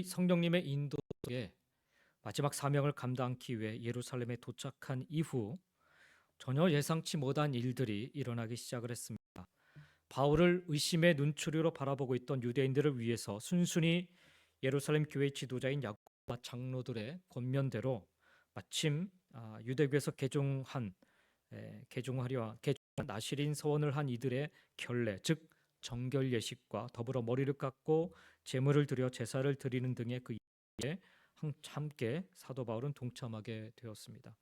이 성령님의 인도 속에 마지막 사명을 감당하기 위해 예루살렘에 도착한 이후 전혀 예상치 못한 일들이 일어나기 시작을 했습니다. 바울을 의심의 눈초리로 바라보고 있던 유대인들을 위해서 순순히 예루살렘 교회 지도자인 야고보와 장로들의 권면대로 마침 유대교에서 개종하려 나실인 서원을 한 이들의 결례, 즉 정결 예식과 더불어 머리를 깎고 제물을 드려 제사를 드리는 등의 그 일에 함께 사도 바울은 동참하게 되었습니다.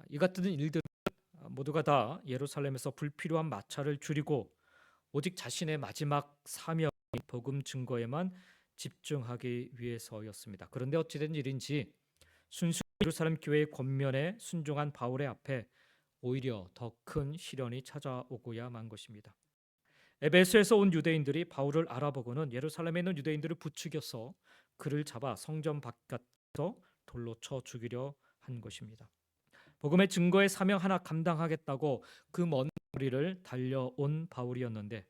이 같은 일들 모두가 다 예루살렘에서 불필요한 마찰을 줄이고 오직 자신의 마지막 사명, 복음 증거에만 집중하기 위해서였습니다. 그런데 어찌된 일인지 순수 예루살렘 교회의 권면에 순종한 바울의 앞에 오히려 더 큰 시련이 찾아오고야 만 것입니다. 에베소에서 온 유대인들이 바울을 알아보고는 예루살렘에 있는 유대인들을 부추겨서 그를 잡아 성전 바깥에서 돌로 쳐 죽이려 한 것입니다. 복음의 증거의 사명 하나 감당하겠다고 그 먼 거리를 달려온 바울이었는데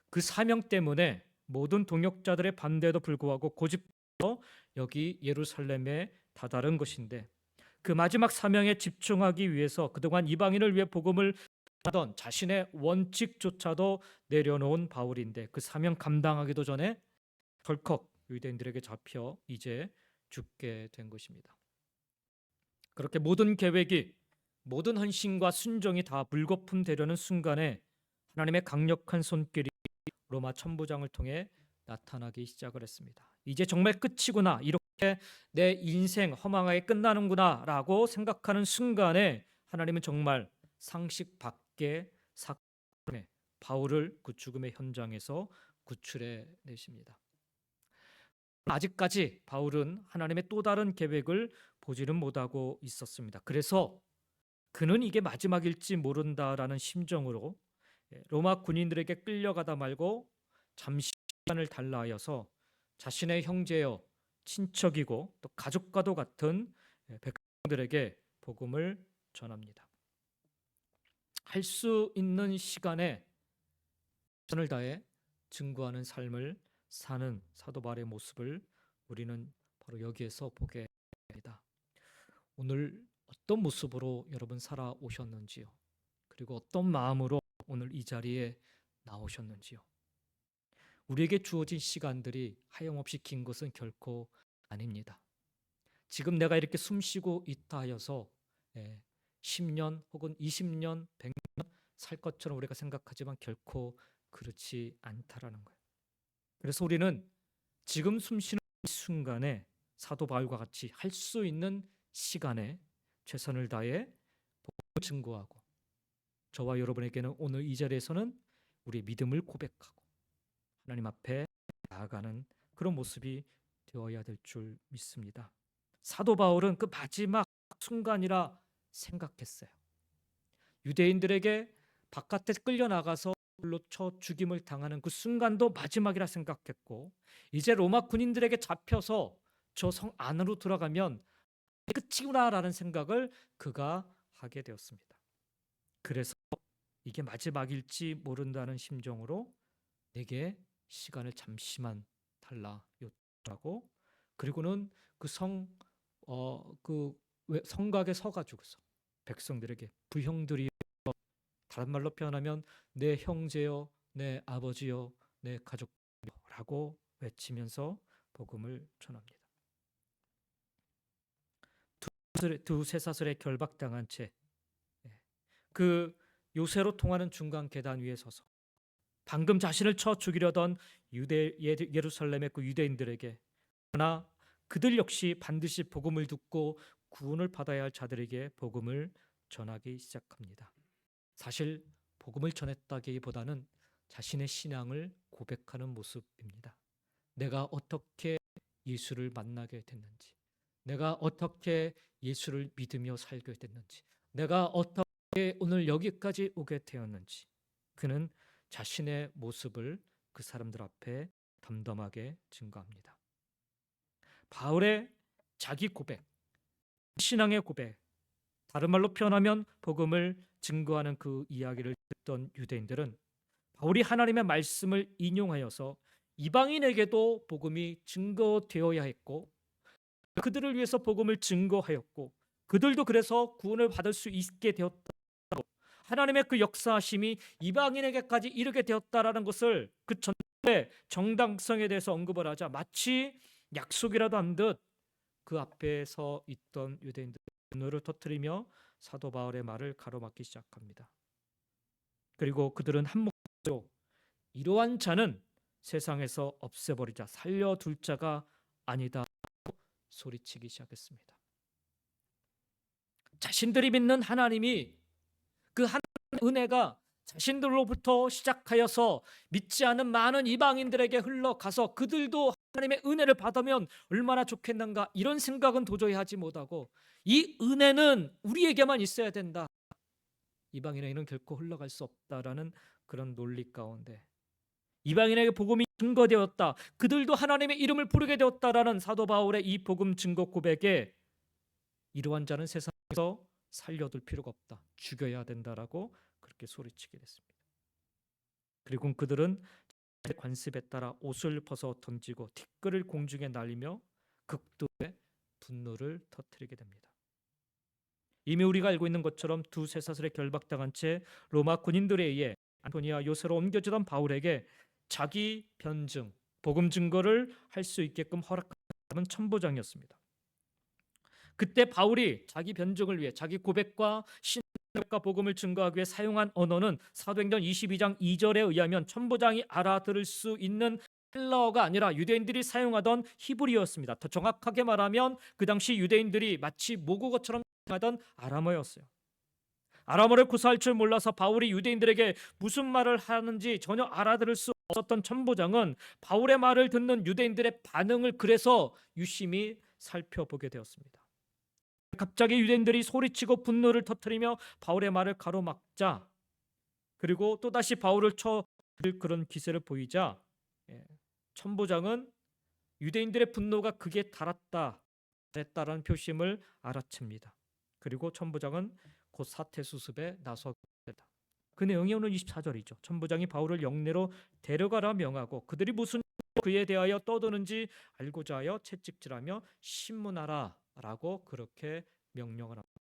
그 사명 때문에 모든 동역자들의 반대에도 불구하고 고집부터 여기 예루살렘에 다다른 것인데 그 마지막 사명에 집중하기 위해서 그동안 이방인을 위해 복음을 하던 자신의 원칙조차도 내려놓은 바울인데 그 사명 감당하기도 전에 덜컥 유대인들에게 잡혀 이제 죽게 된 것입니다. 그렇게 모든 계획이 모든 헌신과 순종이 다 물거품 되려는 순간에 하나님의 강력한 손길이 로마 천부장을 통해 나타나기 시작을 했습니다. 이제 정말 끝이구나. 이렇게 내 인생 허망하게 끝나는구나 라고 생각하는 순간에 하나님은 정말 상식 밖의 사건에 바울을 그 죽음의 현장에서 구출해 내십니다. 아직까지 바울은 하나님의 또 다른 계획을 보지는 못하고 있었습니다. 그래서 그는 이게 마지막일지 모른다라는 심정으로 로마 군인들에게 끌려가다 말고 잠시 시간을 달라 하여서 자신의 형제여 친척이고 또 가족과도 같은 백성들에게 복음을 전합니다. 할 수 있는 시간에 최선을 다해 증거하는 삶을 사는 사도 바울의 모습을 우리는 바로 여기에서 보게 됩니다. 오늘 어떤 모습으로 여러분 살아오셨는지요? 그리고 어떤 마음으로 오늘 이 자리에 나오셨는지요? 우리에게 주어진 시간들이 하염없이 긴 것은 결코 아닙니다. 지금 내가 이렇게 숨쉬고 있다 하여서 10년 혹은 20년, 100년 살 것처럼 우리가 생각하지만 결코 그렇지 않다라는 거예요. 그래서 우리는 지금 숨쉬는 순간에 사도 바울과 같이 할 수 있는 시간에 최선을 다해 복음을 증거하고 저와 여러분에게는 오늘 이 자리에서는 우리의 믿음을 고백하고 하나님 앞에 나아가는 그런 모습이 되어야 될 줄 믿습니다. 사도 바울은 그 마지막 순간이라 생각했어요. 유대인들에게 바깥에 끌려나가서 불로 쳐 죽임을 당하는 그 순간도 마지막이라 생각했고 이제 로마 군인들에게 잡혀서 저 성 안으로 들어가면 끝이구나라는 생각을 그가 하게 되었습니다. 그래서 이게 마지막일지 모른다는 심정으로 내게 시간을 잠시만 달라 요청하고 그리고는 그 성곽에 서가지고서 백성들에게 부형들이 다른 말로 표현하면 내 형제여, 내 아버지여, 내 가족이여라고 외치면서 복음을 전합니다. 두세 사슬에 결박당한 채 그 요새로 통하는 중간 계단 위에 서서 방금 자신을 쳐 죽이려던 예루살렘의 그 유대인들에게 그러나 그들 역시 반드시 복음을 듣고 구원을 받아야 할 자들에게 복음을 전하기 시작합니다. 사실 복음을 전했다기보다는 자신의 신앙을 고백하는 모습입니다. 내가 어떻게 예수를 만나게 됐는지, 내가 어떻게 예수를 믿으며 살게 됐는지, 내가 어떻게 오늘 여기까지 오게 되었는지 그는 자신의 모습을 그 사람들 앞에 담담하게 증거합니다. 바울의 자기 고백, 신앙의 고백, 다른 말로 표현하면 복음을 증거하는 그 이야기를 듣던 유대인들은 바울이 하나님의 말씀을 인용하여서 이방인에게도 복음이 증거되어야 했고 그들을 위해서 복음을 증거하였고 그들도 그래서 구원을 받을 수 있게 되었다. 하나님의 그 역사하심이 이방인에게까지 이르게 되었다라는 것을 그 전의 정당성에 대해서 언급을 하자 마치 약속이라도 한 듯 그 앞에 서 있던 유대인들의 분노를 터뜨리며 사도 바울의 말을 가로막기 시작합니다. 그리고 그들은 한 목소리로 이러한 자는 세상에서 없애버리자, 살려둘 자가 아니다 소리치기 시작했습니다. 자신들이 믿는 하나님이 그 하나님의 은혜가 자신들로부터 시작하여서 믿지 않은 많은 이방인들에게 흘러가서 그들도 하나님의 은혜를 받으면 얼마나 좋겠는가, 이런 생각은 도저히 하지 못하고 이 은혜는 우리에게만 있어야 된다, 이방인에게는 결코 흘러갈 수 없다라는 그런 논리 가운데 이방인에게 복음이 증거되었다, 그들도 하나님의 이름을 부르게 되었다라는 사도 바울의 이 복음 증거 고백에 이러한 자는 세상에서 살려둘 필요가 없다, 죽여야 된다라고 그렇게 소리치게 됐습니다. 그리고 그들은 관습에 따라 옷을 벗어 던지고 티끌을 공중에 날리며 극도의 분노를 터뜨리게 됩니다. 이미 우리가 알고 있는 것처럼 두 쇠사슬에 결박당한 채 로마 군인들에 의해 안토니아 요새로 옮겨지던 바울에게 자기 변증, 복음 증거를 할 수 있게끔 허락하는 천부장이었습니다. 그때 바울이 자기 변증을 위해 자기 고백과 신학과 복음을 증거하기 위해 사용한 언어는 사도행전 22장 2절에 의하면 천부장이 알아들을 수 있는 헬라어가 아니라 유대인들이 사용하던 히브리어였습니다. 더 정확하게 말하면 그 당시 유대인들이 마치 모국어처럼 사용하던 아람어였어요. 아람어를 구사할 줄 몰라서 바울이 유대인들에게 무슨 말을 하는지 전혀 알아들을 수 없었던 천부장은 바울의 말을 듣는 유대인들의 반응을 그래서 유심히 살펴보게 되었습니다. 갑자기 유대인들이 소리치고 분노를 터뜨리며 바울의 말을 가로막자, 그리고 또다시 바울을 쳐 그런 기세를 보이자 천부장은 유대인들의 분노가 극에 달했다라는 표심을 알아챕니다. 그리고 천부장은 곧 사퇴 수습에 나서게 됩니다. 그 내용이 오늘 24절이죠. 천부장이 바울을 영내로 데려가라 명하고 그들이 무슨 그에 대하여 떠드는지 알고자 하여 채찍질하며 신문하라라고 그렇게 명령을 합니다.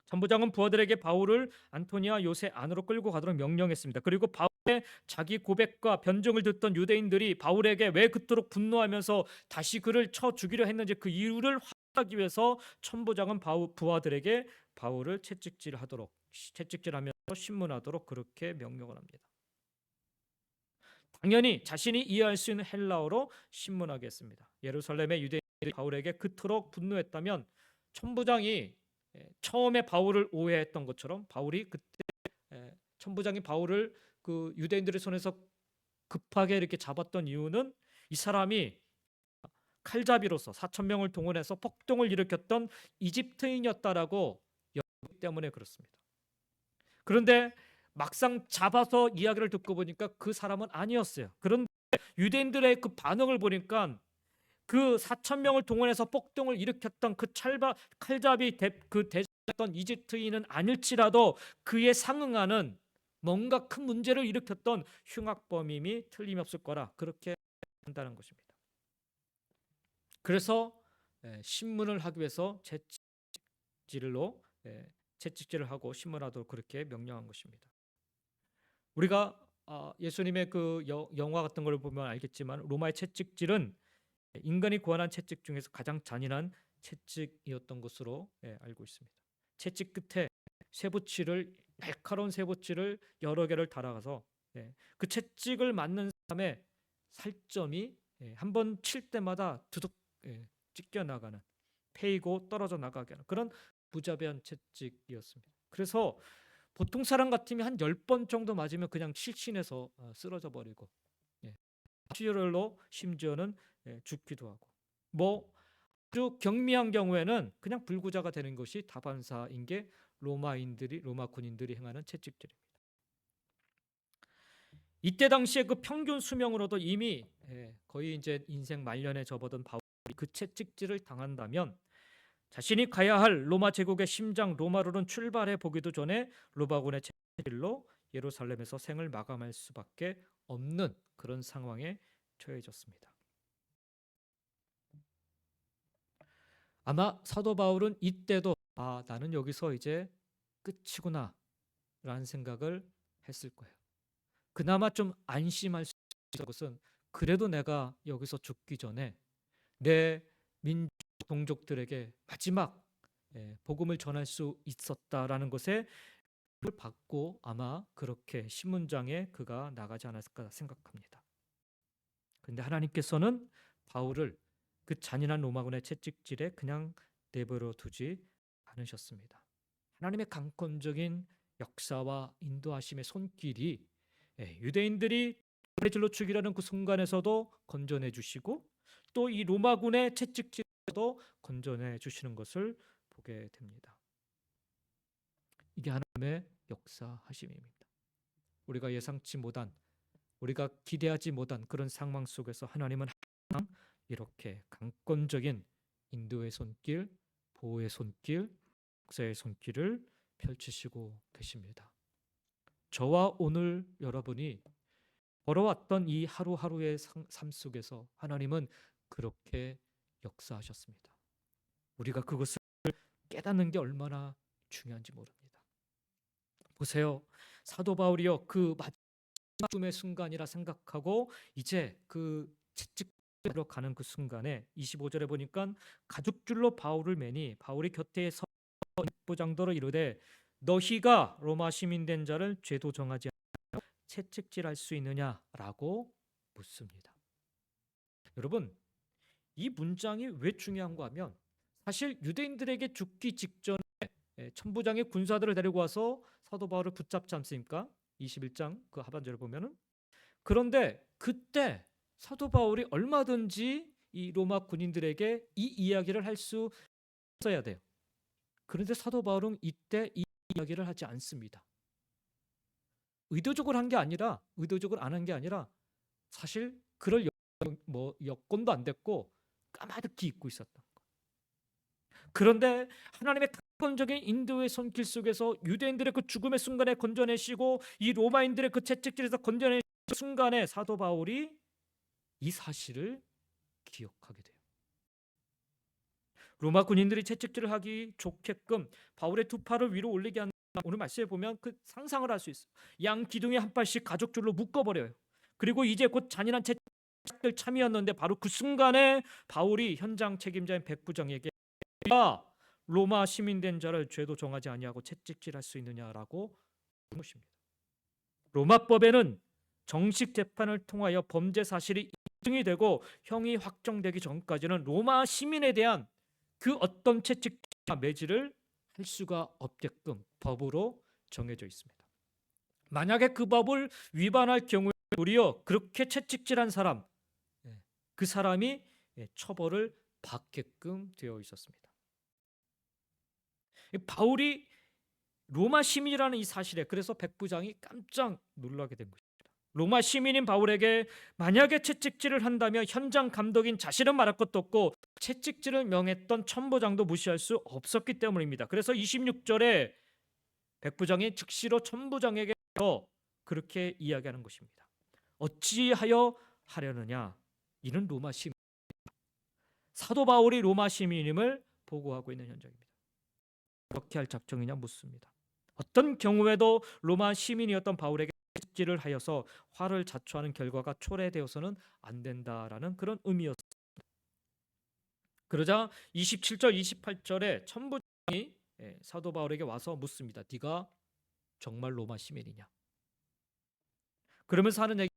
천부장은 부하들에게 바울을 안토니아 요새 안으로 끌고 가도록 명령했습니다. 그리고 바울의 자기 고백과 변증을 듣던 유대인들이 바울에게 왜 그토록 분노하면서 다시 그를 쳐 죽이려 했는지 그 이유를 확인하기 위해서 천부장은 부하들에게 바울을 채찍질하면서 신문하도록 그렇게 명령을 합니다. 당연히 자신이 이해할 수 있는 헬라어로 신문하게 했습니다. 예루살렘의 유대인들이 바울에게 그토록 분노했다면 천부장이 처음에 바울을 오해했던 것처럼 바울이 그때 천부장이 바울을 그 유대인들의 손에서 급하게 이렇게 잡았던 이유는 이 사람이 칼잡이로서 4,000명을 동원해서 폭동을 일으켰던 이집트인이었다라고 여기기 때문에 그렇습니다. 그런데 막상 잡아서 이야기를 듣고 보니까 그 사람은 아니었어요. 그런데 유대인들의 그 반응을 보니까 그 4,000명을 동원해서 폭동을 일으켰던 그 칼잡이 그 대장이었던 이집트인은 아닐지라도 그에 상응하는 뭔가 큰 문제를 일으켰던 흉악범임이 틀림없을 거라 그렇게 한다는 것입니다. 그래서 신문을 하기 위해서 채찍질을 하고 신문하도록 그렇게 명령한 것입니다. 우리가 예수님의 그 영화 같은 걸 보면 알겠지만 로마의 채찍질은 인간이 고안한 채찍 중에서 가장 잔인한 채찍이었던 것으로 알고 있습니다. 채찍 끝에 날카로운 쇠붙이를 여러 개를 달아가서 그 채찍을 맞는 사람의 살점이 한 번 칠 때마다 두둑 찢겨 나가는, 패이고 떨어져 나가게 하는 그런 무자비한 채찍이었습니다. 그래서 보통 사람 같으면 한 10번 정도 맞으면 그냥 실신해서 쓰러져 버리고 출혈로 심지어는 죽기도 하고, 뭐 아주 경미한 경우에는 그냥 불구자가 되는 것이 다반사인 게 로마 군인들이 행하는 채찍질입니다. 이때 당시에 그 평균 수명으로도 이미 거의 이제 인생 말년에 접어든 바울이 그 채찍질을 당한다면 자신이 가야 할 로마 제국의 심장 로마로는 출발해 보기도 전에 로마군의 채찍질로 예루살렘에서 생을 마감할 수밖에 없는 그런 상황에 처해졌습니다. 아마 사도 바울은 이때도 나는 여기서 이제 끝이구나 라는 생각을 했을 거예요. 그나마 좀 안심할 수 있는 것은 그래도 내가 여기서 죽기 전에 내 민족 동족들에게 마지막 복음을 전할 수 있었다라는 것에 받고 아마 그렇게 신문장에 그가 나가지 않았을까 생각합니다. 그런데 하나님께서는 바울을 그 잔인한 로마군의 채찍질에 그냥 내버려 두지 않으셨습니다. 하나님의 강권적인 역사와 인도하심의 손길이 유대인들이 칼질로 죽이려는 그 순간에서도 건져내 주시고 또 이 로마군의 채찍질에도 건져내 주시는 것을 보게 됩니다. 이게 하나님의 역사하심입니다. 우리가 예상치 못한, 우리가 기대하지 못한 그런 상황 속에서 하나님은 항상 이렇게 강권적인 인도의 손길, 보호의 손길, 역사의 손길을 펼치시고 계십니다. 저와 오늘 여러분이 걸어왔던 이 하루하루의 삶 속에서 하나님은 그렇게 역사하셨습니다. 우리가 그것을 깨닫는 게 얼마나 중요한지 모릅니다. 보세요. 사도 바울이요, 그 마지막의 순간이라 생각하고 이제 그 채찍으로 가는 그 순간에 25절에 보니까 가죽줄로 바울을 매니 바울이 곁에 서 부장도로 이르되 너희가 로마 시민 된 자를 죄도 정하지 않으며 채찍질할 수 있느냐라고 묻습니다. 여러분, 이 문장이 왜 중요한가 하면 사실 유대인들에게 죽기 직전에 천부장의 군사들을 데리고 와서 사도 바울을 붙잡지 않습니까? 21장 그 하반절을 보면은. 그런데 그때 사도 바울이 얼마든지 이 로마 군인들에게 이 이야기를 할 수 있어야 돼요. 그런데 사도 바울은 이때 이 이야기를 하지 않습니다. 의도적으로 한 게 아니라, 의도적으로 안 한 게 아니라 사실 그럴 여건도 안 됐고 까마득히 잊고 있었던 거. 그런데 하나님의 강권적인 인도의 손길 속에서 유대인들의 그 죽음의 순간에 건져내시고 이 로마인들의 그 채찍질에서 건져내시는 순간에 사도 바울이 이 사실을 기억하게 돼요. 로마 군인들이 채찍질을 하기 좋게끔 바울의 두 팔을 위로 올리게 한다. 오늘 말씀에 보면 그 상상을 할 수 있어요. 양 기둥에 한 발씩 가죽줄로 묶어버려요. 그리고 이제 곧 잔인한 채찍질 참이었는데 바로 그 순간에 바울이 현장 책임자인 백부장에게 로마 시민 된 자를 죄도 정하지 아니하고 채찍질할 수 있느냐라고 묻습니다. 로마법에는 정식 재판을 통하여 범죄 사실이 인정이 되고 형이 확정되기 전까지는 로마 시민에 대한 그 어떤 채찍질이나 매질을 할 수가 없게끔 법으로 정해져 있습니다. 만약에 그 법을 위반할 경우에 도리어 그렇게 채찍질한 사람, 그 사람이 처벌을 받게끔 되어 있었습니다. 바울이 로마 시민이라는 이 사실에 그래서 백부장이 깜짝 놀라게 된 것입니다. 로마 시민인 바울에게 만약에 채찍질을 한다면 현장 감독인 자신은 말할 것도 없고 채찍질을 명했던 천부장도 무시할 수 없었기 때문입니다. 그래서 26절에 백부장이 즉시로 천부장에게 그렇게 이야기하는 것입니다. 어찌하여 하려느냐? 이는 로마 시민. 사도 바울이 로마 시민임을 보고하고 있는 현장입니다. 어떻게 할 작정이냐 묻습니다. 어떤 경우에도 로마 시민이었던 바울에게 채찍질을 하여서 화를 자초하는 결과가 초래되어서는 안 된다라는 그런 의미였습니다. 그러자 27절 28절에 천부장이 사도 바울에게 와서 묻습니다. 네가 정말 로마 시민이냐? 그러면서 하는 얘기,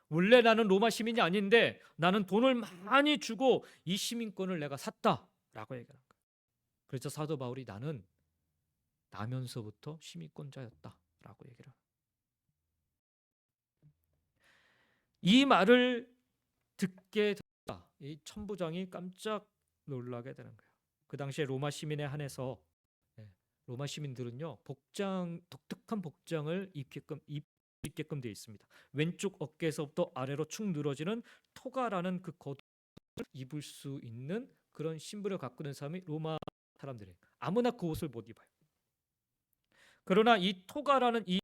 원래 나는 로마 시민이 아닌데 나는 돈을 많이 주고 이 시민권을 내가 샀다라고 얘기하는 거예요. 그래서 사도 바울이 나는 나면서부터 시민권자였다라고 얘기를 합니다. 이 말을 듣게 되자 이 천부장이 깜짝 놀라게 되는 거예요. 그 당시에 로마 시민에 한해서 로마 시민들은요 독특한 복장을 입게끔 되어 있습니다. 왼쪽 어깨에서부터 아래로 축 늘어지는 토가라는 그 겉을 입을 수 있는 그런 신분을 갖고 있는 사람이 로마 사람들이에요. 아무나 그 옷을 못 입어요. 그러나 이 토가라는 이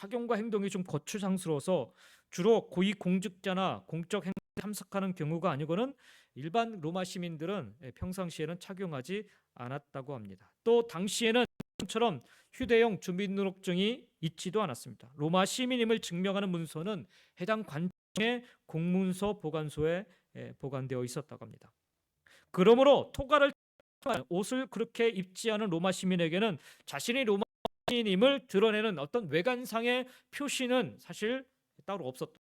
착용과 행동이 좀 거추장스러워서 주로 고위 공직자나 공적 행사에 참석하는 경우가 아니고는 일반 로마 시민들은 평상시에는 착용하지 않았다고 합니다. 또 당시에는 처럼 휴대용 주민등록증이 있지도 않았습니다. 로마 시민임을 증명하는 문서는 해당 관청의 공문서 보관소에 보관되어 있었다고 합니다. 그러므로 토가를 옷을 그렇게 입지 않은 로마 시민에게는 자신이 로마 시민임을 드러내는 어떤 외관상의 표시는 사실 따로 없었다.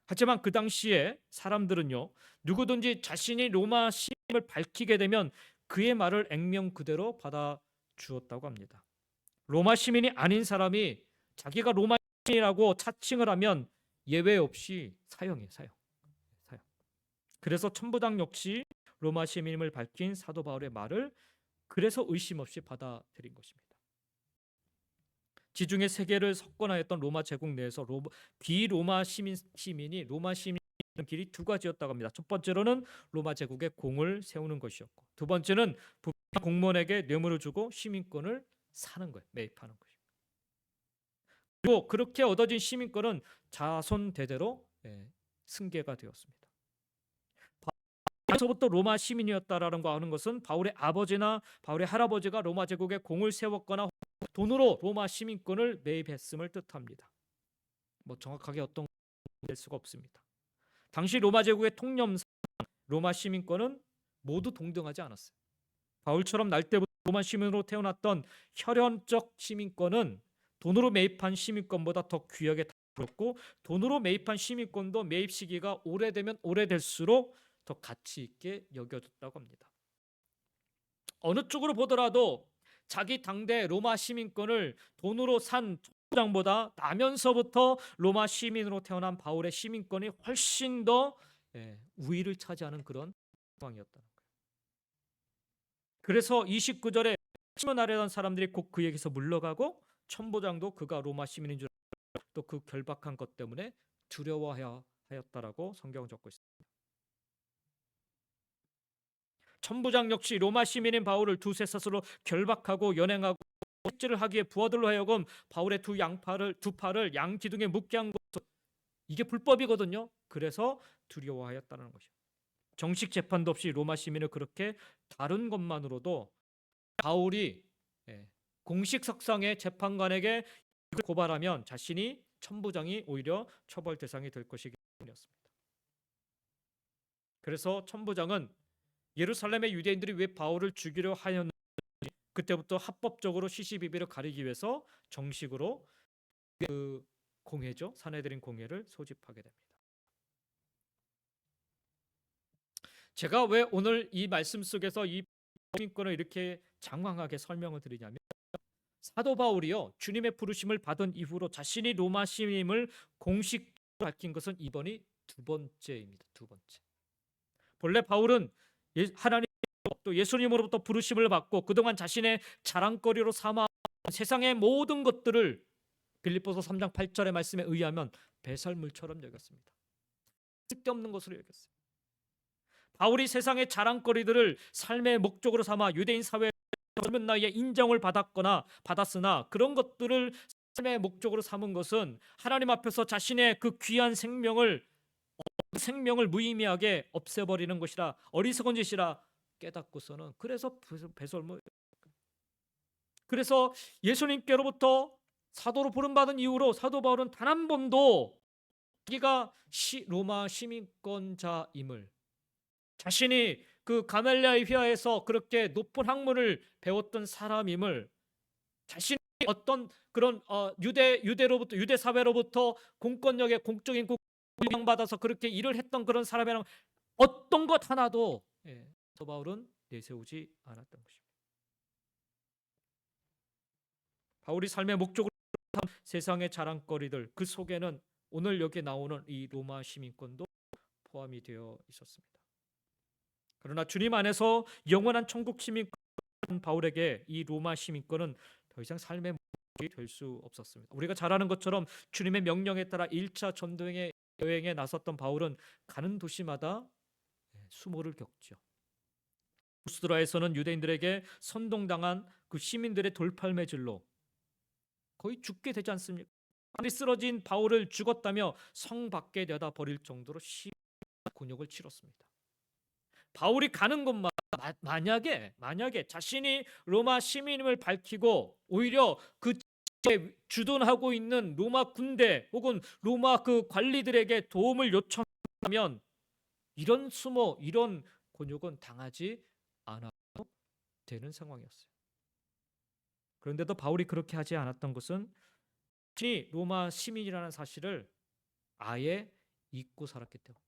하지만 그 당시에 사람들은요, 누구든지 자신이 로마 시민임을 밝히게 되면 그의 말을 액면 그대로 받아 주었다고 합니다. 로마 시민이 아닌 사람이 자기가 로마 시민이라고 차칭을 하면 예외 없이 사형이에요. 사형. 그래서 천부장 역시 로마 시민임을 밝힌 사도 바울의 말을 그래서 의심 없이 받아들인 것입니다. 지중해 세계를 석권하였던 로마 제국 내에서 비로마 시민이 로마 시민의 길이 두 가지였다고 합니다. 첫 번째로는 로마 제국에 공을 세우는 것이었고, 두 번째는 부패한 공무원에게 뇌물을 주고 시민권을 사는 거예요. 매입하는 것입니다. 그리고 그렇게 얻어진 시민권은 자손 대대로 승계가 되었습니다. 바울부터 로마 시민이었다라는 거 하는 것은 바울의 아버지나 바울의 할아버지가 로마 제국에 공을 세웠거나 돈으로 로마 시민권을 매입했음을 뜻합니다. 뭐 정확하게 어떤 될 수가 없습니다. 당시 로마 제국의 통념상 로마 시민권은 모두 동등하지 않았어요. 바울처럼 날 때부터 로마 시민으로 태어났던 혈연적 시민권은 돈으로 매입한 시민권보다 더 귀하게 다뤘고, 돈으로 매입한 시민권도 매입 시기가 오래되면 오래될수록 더 가치 있게 여겨졌다고 합니다. 어느 쪽으로 보더라도 자기 당대 로마 시민권을 돈으로 산 통장보다 나면서부터 로마 시민으로 태어난 바울의 시민권이 훨씬 더 우위를 차지하는 그런 상황이었다는 거예요. 그래서 29절에 시민하려던 사람들이 곧 그에게서 물러가고 천부장도 그가 로마 시민인 줄 알고 또 그 결박한 것 때문에 두려워하였다라고 성경은 적고 있습니다. 천부장 역시 로마 시민인 바울을 두세 사슬로 결박하고 연행하고 찌를 하기에 부하들로 하여금 바울의 두 팔을 양 기둥에 묶게 한 것, 이게 불법이거든요. 그래서 두려워하였다는 것이죠. 정식 재판도 없이 로마 시민을 그렇게 다룬 것만으로도 바울이 공식 석상의 재판관에게 고발하면 자신이 천부장이 오히려 처벌 대상이 될 것이기 때문이었습니다. 그래서 천부장은 예루살렘의 유대인들이 왜 바울을 죽이려 하였는지 그때부터 합법적으로 시시비비를 가리기 위해서 정식으로 그 공회죠, 사내들인 공회를 소집하게 됩니다. 제가 왜 오늘 이 말씀 속에서 이 시민권을 이렇게 장황하게 설명을 드리냐면, 사도 바울이요, 주님의 부르심을 받은 이후로 자신이 로마 시민임을 공식적으로 밝힌 것은 이번이 두 번째입니다. 두 번째. 본래 바울은 하나님 또 예수님으로부터 부르심을 받고 그동안 자신의 자랑거리로 삼아 세상의 모든 것들을 빌립보서 3장 8절의 말씀에 의하면 배설물처럼 여겼습니다. 쓸데없는 것으로 여겼어요. 바울이 세상의 자랑거리들을 삶의 목적으로 삼아 유대인 사회에 젊은 나이에 인정을 받았으나 그런 것들을 삶의 목적으로 삼은 것은 하나님 앞에서 자신의 그 귀한 생명을 무의미하게 없애버리는 것이라, 어리석은 짓이라 깨닫고서는 그래서 배설물. 그래서 예수님께로부터 사도로 부름받은 이후로 사도 바울은 단 한 번도 자기가 로마 시민권자임을, 자신이 그 가멜리아의 휘하에서 그렇게 높은 학문을 배웠던 사람임을, 자신이 어떤 그런 유대로부터, 유대 사회로부터 공권력의 공적인 받아서 그렇게 일을 했던 그런 사람이랑 어떤 것 하나도 사도 바울은 내세우지 않았던 것입니다. 바울이 삶의 목적으로 세상의 자랑거리들, 그 속에는 오늘 여기 나오는 이 로마 시민권도 포함이 되어 있었습니다. 그러나 주님 안에서 영원한 천국 시민권 바울에게 이 로마 시민권은 더 이상 삶의 목적이 될 수 없었습니다. 우리가 잘 아는 것처럼 주님의 명령에 따라 1차 전도행에 여행에 나섰던 바울은 가는 도시마다 수모를 겪죠. 루스드라에서는 유대인들에게 선동당한 그 시민들의 돌팔매질로 거의 죽게 되지 않습니까? 쓰러진 바울을 죽었다며 성 밖에 내다 버릴 정도로 심한 곤욕을 치렀습니다. 바울이 가는 곳마다 만약에 자신이 로마 시민임을 밝히고 오히려 그 지역에 주둔하고 있는 로마 군대 혹은 로마 그 관리들에게 도움을 요청하면 이런 이런 곤욕은 당하지 않아도 되는 상황이었어요. 그런데도 바울이 그렇게 하지 않았던 것은 자신이 로마 시민이라는 사실을 아예 잊고 살았기 때문입니다.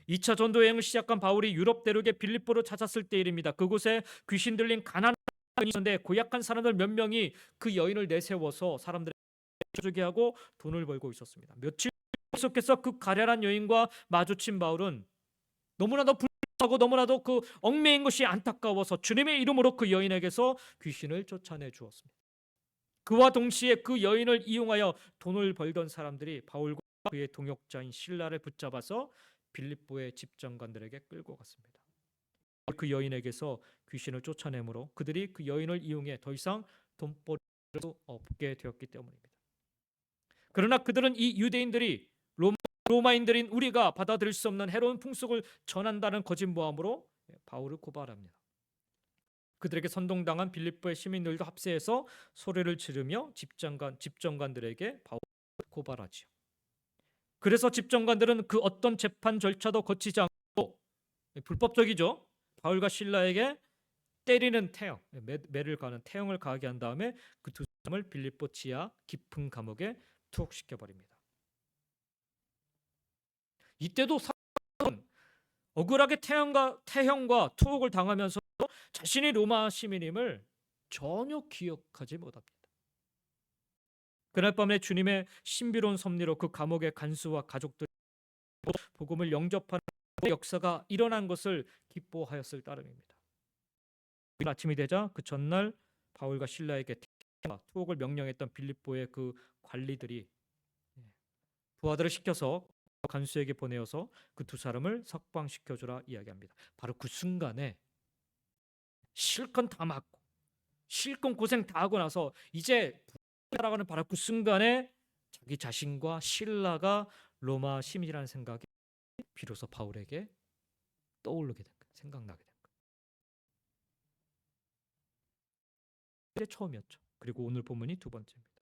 2차 전도 여행을 시작한 바울이 유럽 대륙의 빌립보를 찾았을 때 일입니다. 그곳에 귀신 들린 가난한 여인이 있는데 고약한 사람들 몇 명이 그 여인을 내세워서 사람들에게 주게 하고 돈을 벌고 있었습니다. 며칠 계속해서 그 가련한 여인과 마주친 바울은 너무나도 불쌍하고 너무나도 그 얽매인 것이 안타까워서 주님의 이름으로 그 여인에게서 귀신을 쫓아내 주었습니다. 그와 동시에 그 여인을 이용하여 돈을 벌던 사람들이 바울과 그의 동역자인 실라를 붙잡아서 빌립보의 집정관들에게 끌고 갔습니다. 그 여인에게서 귀신을 쫓아내므로 그들이 그 여인을 이용해 더 이상 돈벌이를 할 수 없게 되었기 때문입니다. 그러나 그들은 이 유대인들이 로마인들인 우리가 받아들일 수 없는 해로운 풍속을 전한다는 거짓모함으로 바울을 고발합니다. 그들에게 선동당한 빌립보의 시민들도 합세해서 소리를 지르며 집정관들에게 바울을 고발하지요. 그래서 집정관들은 그 어떤 재판 절차도 거치지 않고 불법적이죠. 바울과 실라에게 때리는 태형, 매를 가는 태형을 가하게 한 다음에 그 두 사람을 빌립보 지하 깊은 감옥에 투옥시켜 버립니다. 이때도 사울은 억울하게 태형과 투옥을 당하면서 자신이 로마 시민임을 전혀 기억하지 못합니다. 그날 밤에 주님의 신비로운 섭리로 그 감옥의 간수와 가족들이 복음을 영접하는 역사가 일어난 것을 기뻐하였을 따름입니다. 아침이 되자 그 전날 바울과 실라에게 투옥을 명령했던 빌립보의 그 관리들이 부하들을 시켜서 간수에게 보내어서 그 두 사람을 석방시켜주라 이야기합니다. 바로 그 순간에 실컷 다 맞고 실컷 고생 다 하고 나서 이제 살아가는 바로 그 순간에 자기 자신과 실라가 로마 시민이라는 생각이 비로소 바울에게 떠오르게 된 거예요. 생각나게 된 거예요. 그게 처음이었죠. 그리고 오늘 본문이 두 번째입니다.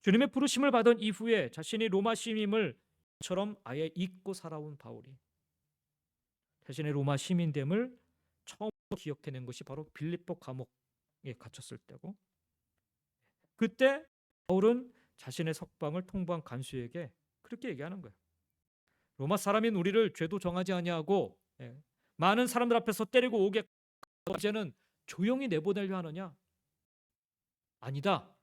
주님의 부르심을 받은 이후에 자신이 로마 시민임을 처럼 아예 잊고 살아온 바울이 자신의 로마 시민됨을 처음 기억해낸 것이 바로 빌립보 감옥에 갇혔을 때고, 그때 바울은 자신의 석방을 통보한 간수에게 그렇게 얘기하는 거예요. 로마 사람인 우리를 죄도 정하지 아니하고 많은 사람들 앞에서 때리고 오게 이제는 조용히 내보내려 하느냐? 아니다.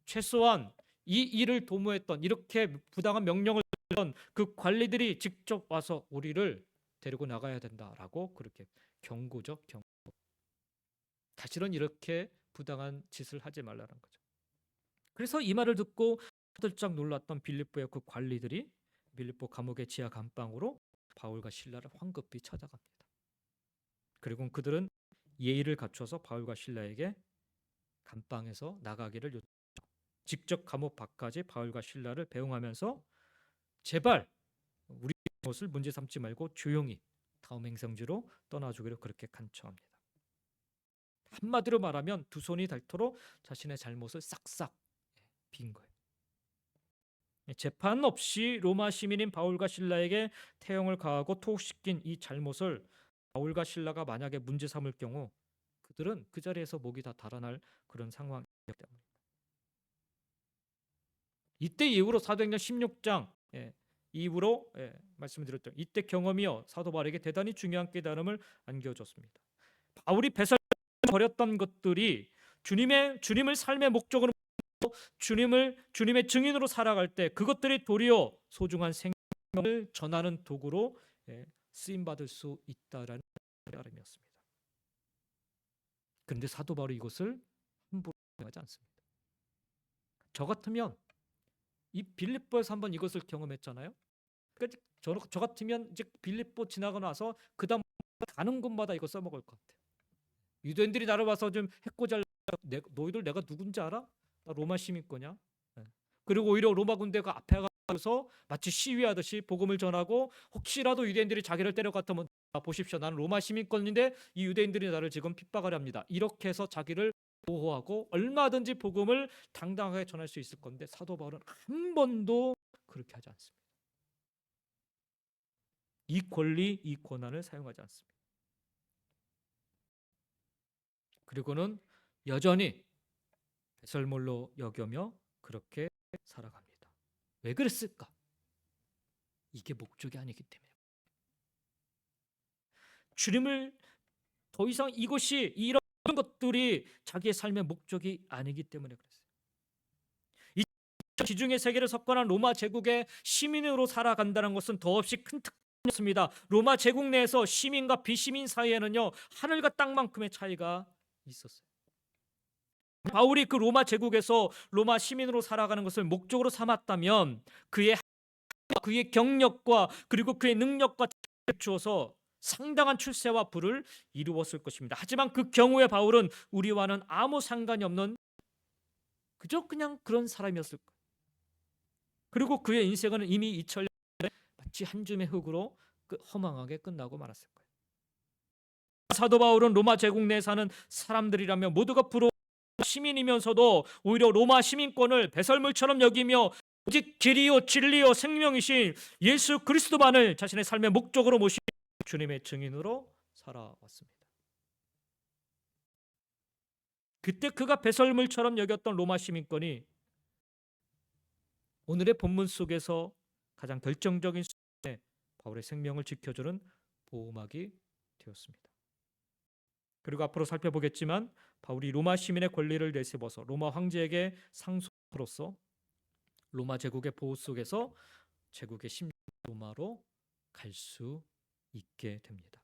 최소한 이 일을 도모했던, 이렇게 부당한 명령을 했던 그 관리들이 직접 와서 우리를 데리고 나가야 된다라고 그렇게 경고죠. 경고. 다시는 이렇게 부당한 짓을 하지 말라는 거죠. 그래서 이 말을 듣고 들짝 놀랐던 빌립보의 그 관리들이 빌립보 감옥의 지하 감방으로 바울과 실라를 황급히 찾아갑니다. 그리고 그들은 예의를 갖춰서 바울과 실라에게 감방에서 나가기를 요청하죠. 직접 감옥 밖까지 바울과 실라를 배웅하면서 제발 우리 것을 문제 삼지 말고 조용히 다음 행성지로 떠나주기를 그렇게 간청합니다. 한마디로 말하면 두 손이 닳도록 자신의 잘못을 싹싹 빈 거예요. 재판 없이 로마 시민인 바울과 실라에게 태형을 가하고 투옥시킨 이 잘못을 바울과 실라가 만약에 문제 삼을 경우 그들은 그 자리에서 목이 다 달아날 그런 상황이기 때문입니다. 이때 이후로 사도행전 16장 이후로 말씀드렸죠. 이때 경험이요 사도 바울에게 대단히 중요한 깨달음을 안겨줬습니다. 바울이 배설을 버렸던 것들이 주님을 삶의 목적으로 주님의 증인으로 살아갈 때 그것들이 도리어 소중한 생명을 전하는 도구로 쓰임 받을 수 있다라는 깨달음이었습니다. 그런데 사도 바울이 이것을 함부로 하지 않습니다. 저 같으면 이 빌립보에서 한번 이것을 경험했잖아요. 그러니까 저 같으면 이제 빌립보 지나고 나서 그다음 가는 곳마다 이거 써먹을 것 같아요. 유대인들이 나를 와서 좀 해코지하려고 너희들 내가 누군지 알아? 나 로마 시민 거냐? 그리고 오히려 로마 군대가 앞에 가서 마치 시위하듯이 복음을 전하고 혹시라도 유대인들이 자기를 때려갔다면 보십시오. 나는 로마 시민권인데 이 유대인들이 나를 지금 핍박을 합니다. 이렇게 해서 자기를 보호하고 얼마든지 복음을 당당하게 전할 수 있을 건데 사도 바울은 한 번도 그렇게 하지 않습니다. 이 권리, 이 권한을 사용하지 않습니다. 그리고는 여전히 배설물로 여겨며 그렇게 살아갑니다. 왜 그랬을까? 이게 목적이 아니기 때문에. 주님을 더 이상 이것이 이런 것들이 자기의 삶의 목적이 아니기 때문에 그랬어요. 이 지중해 세계를 석권한 로마 제국의 시민으로 살아간다는 것은 더없이 큰 특권이었습니다. 로마 제국 내에서 시민과 비시민 사이에는요 하늘과 땅만큼의 차이가 있었어요. 바울이 그 로마 제국에서 로마 시민으로 살아가는 것을 목적으로 삼았다면 그의 경력과 그리고 그의 능력과 주어서 상당한 출세와 부를 이루었을 것입니다. 하지만 그 경우에 바울은 우리와는 아무 상관이 없는 그저 그냥 그런 사람이었을 거예요. 그리고 그의 인생은 이미 2000년 마치 한 줌의 흙으로 허망하게 끝나고 말았을 거예요. 사도 바울은 로마 제국 내에 사는 사람들이라면 모두가 부러운 시민이면서도 오히려 로마 시민권을 배설물처럼 여기며 오직 길이요 진리요 생명이신 예수 그리스도만을 자신의 삶의 목적으로 모신 주님의 증인으로 살아왔습니다. 그때 그가 배설물처럼 여겼던 로마 시민권이 오늘의 본문 속에서 가장 결정적인 순간에 바울의 생명을 지켜주는 보호막이 되었습니다. 그리고 앞으로 살펴보겠지만 바울이 로마 시민의 권리를 내세워서 로마 황제에게 상속으로서 로마 제국의 보호 속에서 제국의 심령 로마로 갈 수 있게 됩니다.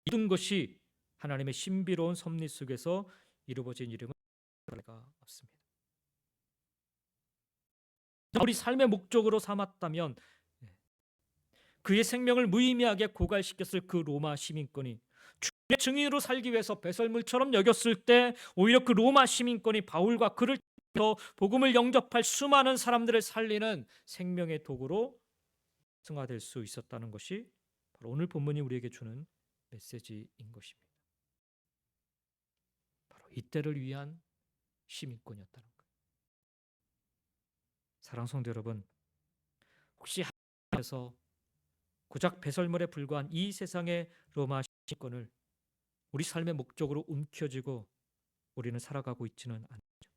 모든 것이 하나님의 신비로운 섭리 속에서 이루어진 일임은 가 없습니다. 우리 삶의 목적으로 삼았다면 그의 생명을 무의미하게 고갈시켰을 그 로마 시민권이 주의 증인으로 살기 위해서 배설물처럼 여겼을 때 오히려 그 로마 시민권이 바울과 그를 더 복음을 영접할 수많은 사람들을 살리는 생명의 도구로 승화될 수 있었다는 것이 바로 오늘 본문이 우리에게 주는 메시지인 것입니다. 바로 이때를 위한 시민권이었다는 것. 사랑하는 성도 여러분, 혹시 하나님께서 고작 배설물에 불과한 이 세상의 로마 시민권을 우리 삶의 목적으로 움켜쥐고 우리는 살아가고 있지는 않죠.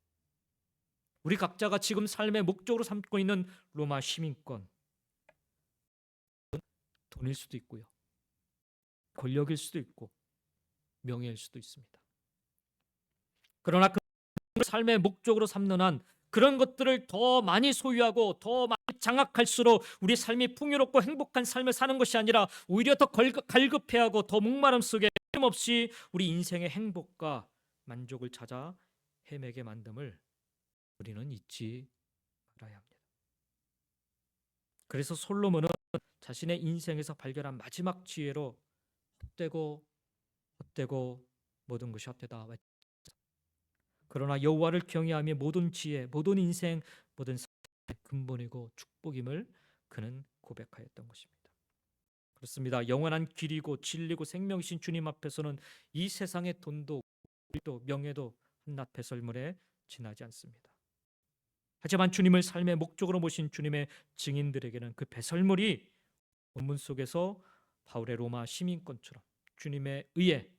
우리 각자가 지금 삶의 목적으로 삼고 있는 로마 시민권, 돈일 수도 있고요, 권력일 수도 있고 명예일 수도 있습니다. 그러나 그 삶의 목적으로 삼는 한 그런 것들을 더 많이 소유하고 더 많이 장악할수록 우리 삶이 풍요롭고 행복한 삶을 사는 것이 아니라 오히려 더 갈급해하고 더 목마름 속에 힘없이 우리 인생의 행복과 만족을 찾아 헤매게 만듦을 우리는 잊지 말아야 합니다. 그래서 솔로몬은 자신의 인생에서 발견한 마지막 지혜로 헛되고 모든 것이 헛되다. 그러나 여호와를 경외하며 모든 지혜, 모든 인생, 모든 삶의 근본이고 축복임을 그는 고백하였던 것입니다. 그렇습니다. 영원한 길이고 진리고 생명이신 주님 앞에서는 이 세상의 돈도 명예도 한낱 배설물에 지나지 않습니다. 하지만 주님을 삶의 목적으로 모신 주님의 증인들에게는 그 배설물이 본문 속에서 바울의 로마 시민권처럼 주님의 의에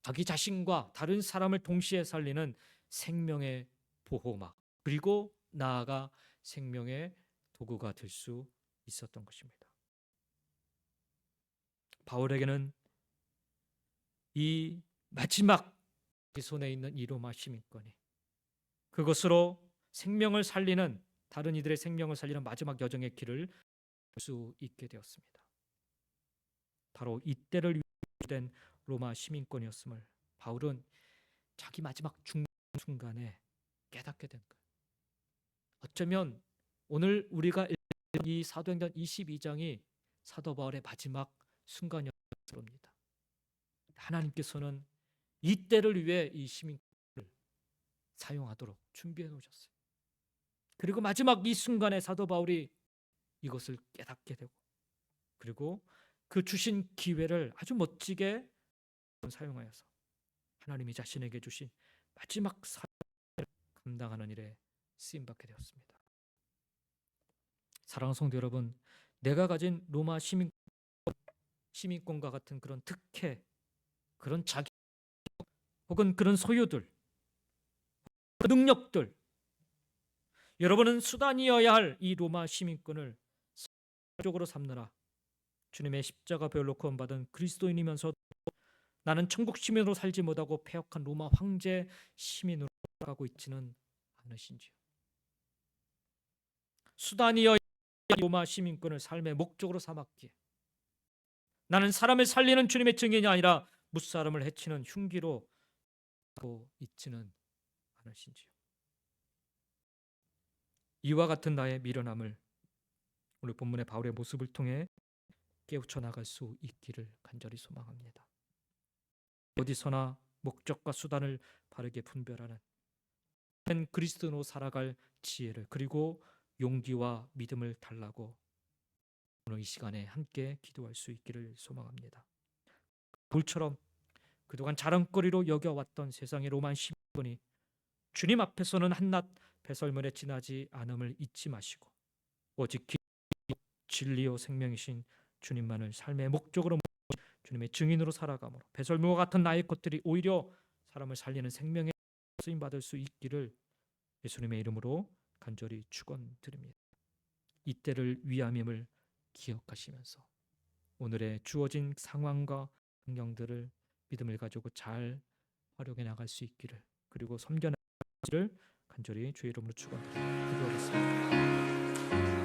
자기 자신과 다른 사람을 동시에 살리는 생명의 보호막 그리고 나아가 생명의 도구가 될 수 있었던 것입니다. 바울에게는 이 마지막 손에 있는 이 로마 시민권이 그것으로 생명을 살리는 다른 이들의 생명을 살리는 마지막 여정의 길을 갈 수 있게 되었습니다. 바로 이때를 위한 로마 시민권이었음을 바울은 자기 마지막 순간에 깨닫게 된 거예요. 어쩌면 오늘 우리가 읽은 이 사도행전 22장이 사도 바울의 마지막 순간이었습니다. 하나님께서는 이때를 위해 이 시민권을 사용하도록 준비해 놓으셨어요. 그리고 마지막 이 순간에 사도 바울이 이것을 깨닫게 되고, 그리고 그 주신 기회를 아주 멋지게 사용하여서 하나님이 자신에게 주신 마지막 사역을 감당하는 일에 쓰임받게 되었습니다. 사랑하는 성도 여러분, 내가 가진 로마 시민권과 같은 그런 특혜, 그런 자기 혹은 그런 소유들, 능력들, 여러분은 수단이어야 할 이 로마 시민권을 적으로 삼느라 주님의 십자가 배울로 구원받은 그리스도인이면서 나는 천국 시민으로 살지 못하고 폐역한 로마 황제 시민으로 가고 있지는 않으신지요. 수단이어야 할 로마 시민권을 삶의 목적으로 삼았기에 나는 사람을 살리는 주님의 증인이 아니라 무사람을 해치는 흉기로 하고 있지는 않으신지요. 이와 같은 나의 미련함을 오늘 본문의 바울의 모습을 통해 깨우쳐 나갈 수 있기를 간절히 소망합니다. 어디서나 목적과 수단을 바르게 분별하는 그리스도로 살아갈 지혜를, 그리고 용기와 믿음을 달라고 오늘 이 시간에 함께 기도할 수 있기를 소망합니다. 불처럼 그동안 자랑거리로 여겨왔던 세상의 로만 시민권이 주님 앞에서는 한낱 배설물에 지나지 않음을 잊지 마시고 오직 진리요 생명이신 주님만을 삶의 목적으로 주님의 증인으로 살아가므로 배설물과 같은 나의 것들이 오히려 사람을 살리는 생명의 쓰임받을 수 있기를 예수님의 이름으로 간절히 축원드립니다. 이때를 위함임을 기억하시면서 오늘의 주어진 상황과 환경들을 믿음을 가지고 잘 활용해 나갈 수 있기를, 그리고 섬겨나가기를 간절히 주의 이름으로 축원드립니다. 기도하겠습니다.